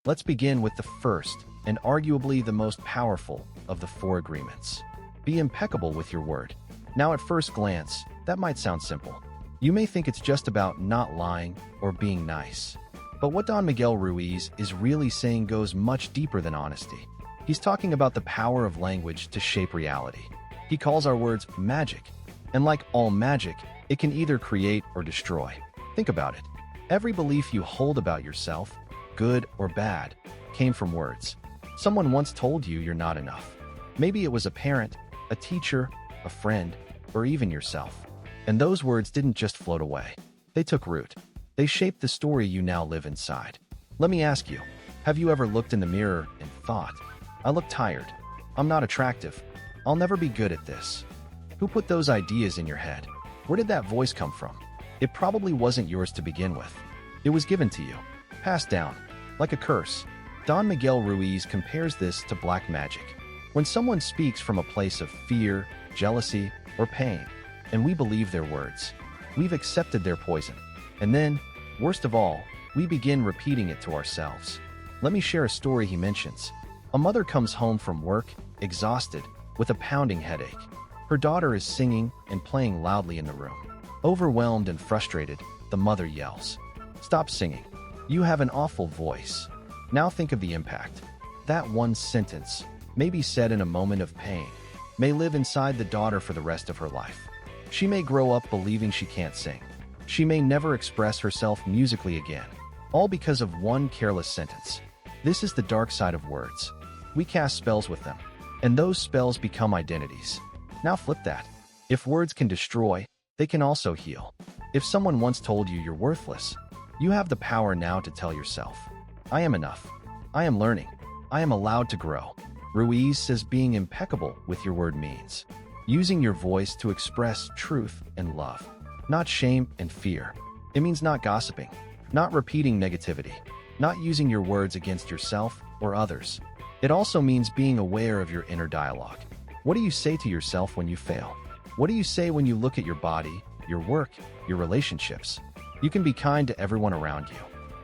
Let's begin with the first, and arguably the most powerful, of the four agreements. Be impeccable with your word. Now, at first glance, that might sound simple. You may think it's just about not lying or being nice. But what Don Miguel Ruiz is really saying goes much deeper than honesty. He's talking about the power of language to shape reality. He calls our words magic. And like all magic, it can either create or destroy. Think about it. Every belief you hold about yourself, good or bad, came from words. Someone once told you you're not enough. Maybe it was a parent, a teacher, a friend, or even yourself. And those words didn't just float away. They took root. They shaped the story you now live inside. Let me ask you, have you ever looked in the mirror and thought, I look tired, I'm not attractive, I'll never be good at this? Who put those ideas in your head? Where did that voice come from? It probably wasn't yours to begin with. It was given to you, passed down, like a curse. Don Miguel Ruiz compares this to black magic. When someone speaks from a place of fear, jealousy, or pain, and we believe their words, we've accepted their poison. And then, worst of all, we begin repeating it to ourselves. Let me share a story he mentions. A mother comes home from work, exhausted, with a pounding headache. Her daughter is singing and playing loudly in the room. Overwhelmed and frustrated, the mother yells, "Stop singing. You have an awful voice." Now think of the impact. That one sentence, maybe said in a moment of pain, may live inside the daughter for the rest of her life. She may grow up believing she can't sing. She may never express herself musically again, all because of one careless sentence. This is the dark side of words. We cast spells with them, and those spells become identities. Now flip that. If words can destroy, they can also heal. If someone once told you you're worthless, you have the power now to tell yourself, I am enough. I am learning. I am allowed to grow. Ruiz says being impeccable with your word means using your voice to express truth and love, not shame and fear. It means not gossiping, not repeating negativity, not using your words against yourself or others. It also means being aware of your inner dialogue. What do you say to yourself when you fail? What do you say when you look at your body, your work, your relationships? You can be kind to everyone around you,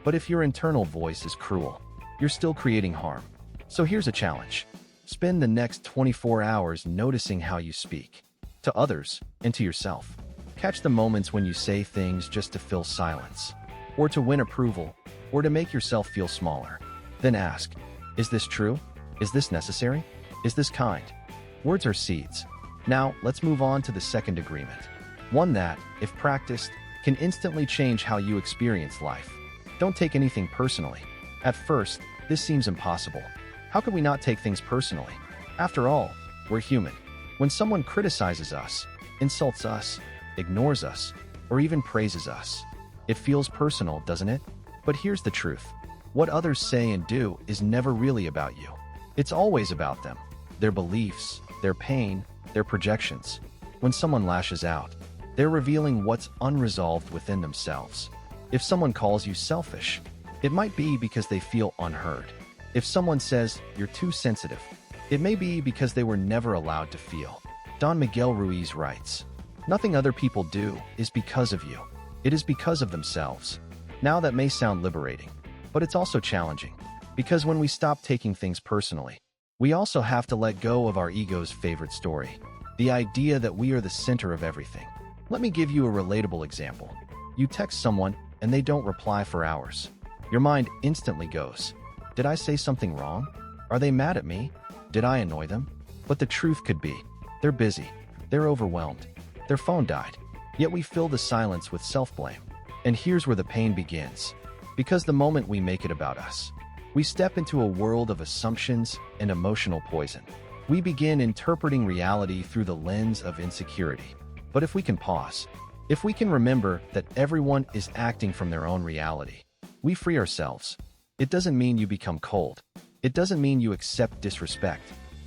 but if your internal voice is cruel, you're still creating harm. So here's a challenge. Spend the next 24 hours noticing how you speak, to others and to yourself. Catch the moments when you say things just to fill silence, or to win approval, or to make yourself feel smaller. Then ask, is this true? Is this necessary? Is this kind? Words are seeds. Now, let's move on to the second agreement. One that, if practiced, can instantly change how you experience life. Don't take anything personally. At first, this seems impossible. How could we not take things personally? After all, we're human. When someone criticizes us, insults us, ignores us, or even praises us, it feels personal, doesn't it? But here's the truth. What others say and do is never really about you. It's always about them, their beliefs, their pain, their projections. When someone lashes out, they're revealing what's unresolved within themselves. If someone calls you selfish, it might be because they feel unheard. If someone says you're too sensitive, it may be because they were never allowed to feel. Don Miguel Ruiz writes, nothing other people do is because of you. It is because of themselves. Now that may sound liberating, but it's also challenging, because when we stop taking things personally, we also have to let go of our ego's favorite story, the idea that we are the center of everything. Let me give you a relatable example. You text someone and they don't reply for hours. Your mind instantly goes, did I say something wrong? Are they mad at me? Did I annoy them? But the truth could be, they're busy, they're overwhelmed, their phone died. Yet we fill the silence with self-blame. And here's where the pain begins. Because the moment we make it about us, we step into a world of assumptions and emotional poison. We begin interpreting reality through the lens of insecurity. But if we can pause, if we can remember that everyone is acting from their own reality, we free ourselves. It doesn't mean you become cold. It doesn't mean you accept disrespect.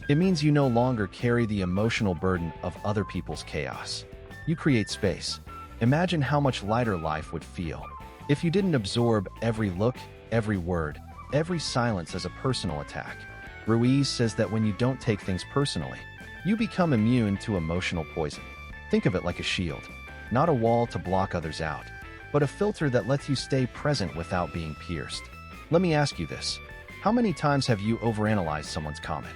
It means you no longer carry the emotional burden of other people's chaos. You create space. Imagine how much lighter life would feel if you didn't absorb every look, every word, every silence as a personal attack. Ruiz says that when you don't take things personally, you become immune to emotional poison. Think of it like a shield, not a wall to block others out, but a filter that lets you stay present without being pierced. Let me ask you this. How many times have you overanalyzed someone's comment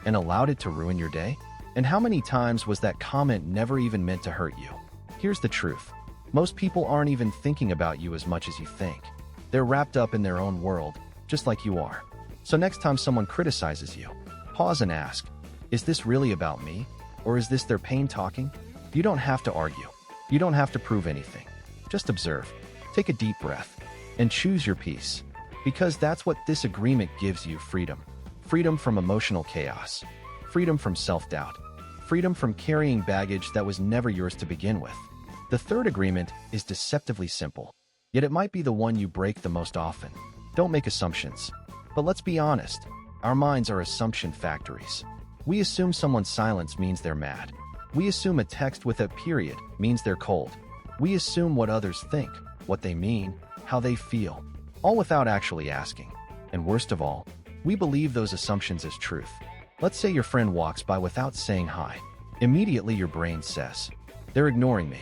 and allowed it to ruin your day? And how many times was that comment never even meant to hurt you? Here's the truth. Most people aren't even thinking about you as much as you think. They're wrapped up in their own world, just like you are. So next time someone criticizes you, pause and ask, is this really about me? Or is this their pain talking? You don't have to argue. You don't have to prove anything. Just observe, take a deep breath, and choose your peace. Because that's what disagreement gives you: freedom. Freedom from emotional chaos. Freedom from self-doubt. Freedom from carrying baggage that was never yours to begin with. The third agreement is deceptively simple, yet it might be the one you break the most often. Don't make assumptions. But let's be honest, our minds are assumption factories. We assume someone's silence means they're mad. We assume a text with a period means they're cold. We assume what others think, what they mean, how they feel, all without actually asking. And worst of all, we believe those assumptions as truth. Let's say your friend walks by without saying hi. Immediately your brain says, they're ignoring me.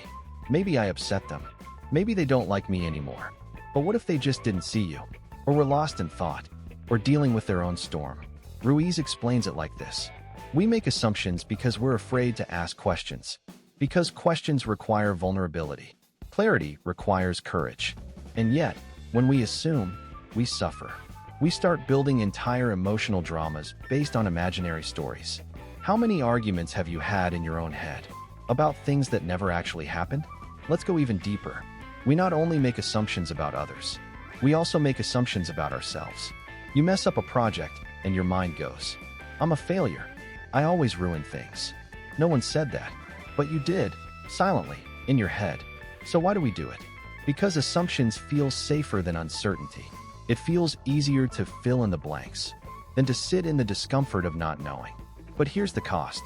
Maybe I upset them. Maybe they don't like me anymore. But what if they just didn't see you? Or were lost in thought? Or dealing with their own storm? Ruiz explains it like this. We make assumptions because we're afraid to ask questions. Because questions require vulnerability. Clarity requires courage. And yet, when we assume, we suffer. We start building entire emotional dramas based on imaginary stories. How many arguments have you had in your own head about things that never actually happened? Let's go even deeper. We not only make assumptions about others, we also make assumptions about ourselves. You mess up a project and your mind goes, I'm a failure. I always ruin things. No one said that, but you did, silently, in your head. So why do we do it? Because assumptions feel safer than uncertainty. It feels easier to fill in the blanks than to sit in the discomfort of not knowing. But here's the cost.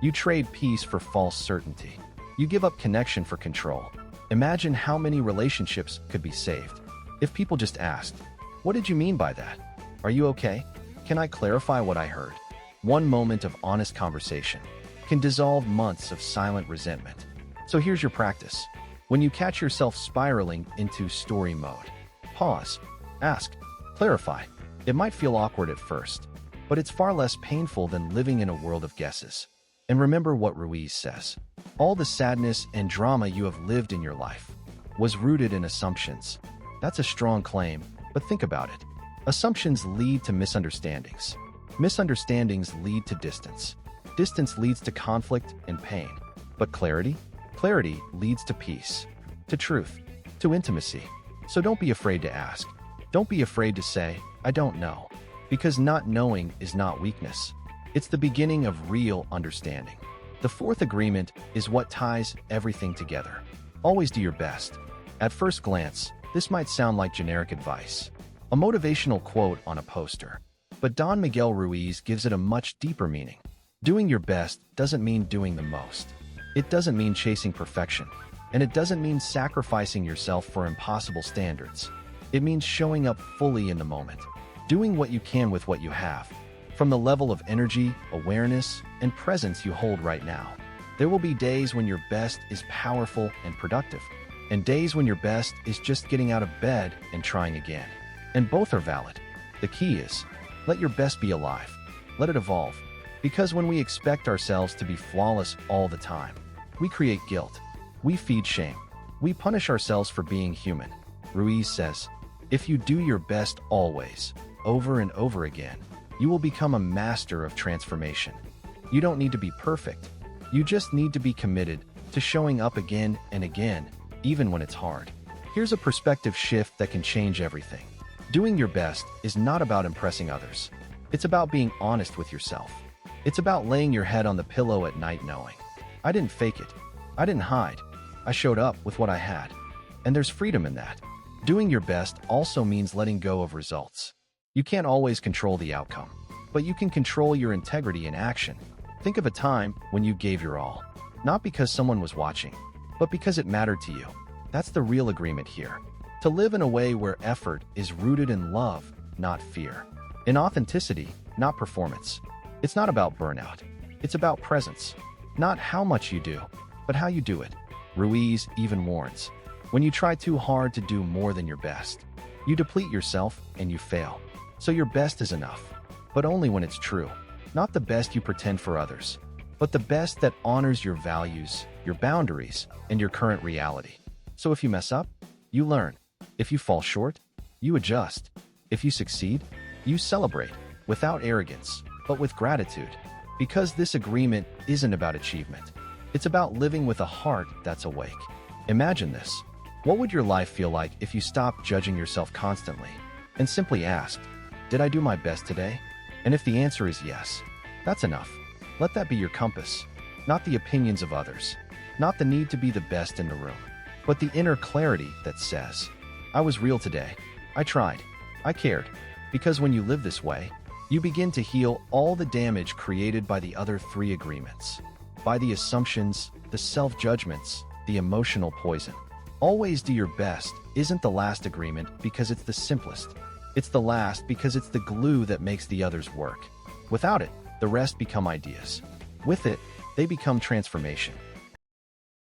You trade peace for false certainty. You give up connection for control. Imagine how many relationships could be saved if people just asked, what did you mean by that? Are you okay? Can I clarify what I heard? One moment of honest conversation can dissolve months of silent resentment. So here's your practice. When you catch yourself spiraling into story mode, pause, ask, clarify. It might feel awkward at first, but it's far less painful than living in a world of guesses. And remember what Ruiz says. All the sadness and drama you have lived in your life was rooted in assumptions. That's a strong claim, but think about it. Assumptions lead to misunderstandings. Misunderstandings lead to distance. Distance leads to conflict and pain. But clarity? Clarity leads to peace, to truth, to intimacy. So don't be afraid to ask. Don't be afraid to say, I don't know. Because not knowing is not weakness. It's the beginning of real understanding. The fourth agreement is what ties everything together. Always do your best. At first glance, this might sound like generic advice, a motivational quote on a poster. But Don Miguel Ruiz gives it a much deeper meaning. Doing your best doesn't mean doing the most. It doesn't mean chasing perfection. And it doesn't mean sacrificing yourself for impossible standards. It means showing up fully in the moment, doing what you can with what you have, from the level of energy, awareness, and presence you hold right now. There will be days when your best is powerful and productive, and days when your best is just getting out of bed and trying again. And both are valid. The key is, let your best be alive. Let it evolve. Because when we expect ourselves to be flawless all the time, we create guilt. We feed shame. We punish ourselves for being human. Ruiz says, if you do your best always, over and over again, you will become a master of transformation. You don't need to be perfect. You just need to be committed to showing up again and again, even when it's hard. Here's a perspective shift that can change everything. Doing your best is not about impressing others. It's about being honest with yourself. It's about laying your head on the pillow at night knowing, I didn't fake it. I didn't hide. I showed up with what I had. And there's freedom in that. Doing your best also means letting go of results. You can't always control the outcome, but you can control your integrity in action. Think of a time when you gave your all, not because someone was watching, but because it mattered to you. That's the real agreement here. To live in a way where effort is rooted in love, not fear. In authenticity, not performance. It's not about burnout. It's about presence. Not how much you do, but how you do it. Ruiz even warns, when you try too hard to do more than your best, You deplete yourself and you fail. So your best is enough, but only when it's true. Not the best you pretend for others, but the best that honors your values, your boundaries, and your current reality. So if you mess up, you learn. If you fall short, you adjust. If you succeed, you celebrate, without arrogance, but with gratitude. Because this agreement isn't about achievement. It's about living with a heart that's awake. Imagine this. What would your life feel like if you stopped judging yourself constantly and simply asked, did I do my best today? And if the answer is yes, that's enough. Let that be your compass, not the opinions of others, not the need to be the best in the room, but the inner clarity that says, I was real today. I tried. I cared. Because when you live this way, you begin to heal all the damage created by the other three agreements, by the assumptions, the self-judgments, the emotional poison. Always do your best isn't the last agreement because it's the simplest. It's the last because it's the glue that makes the others work. Without it, the rest become ideas. With it, they become transformation.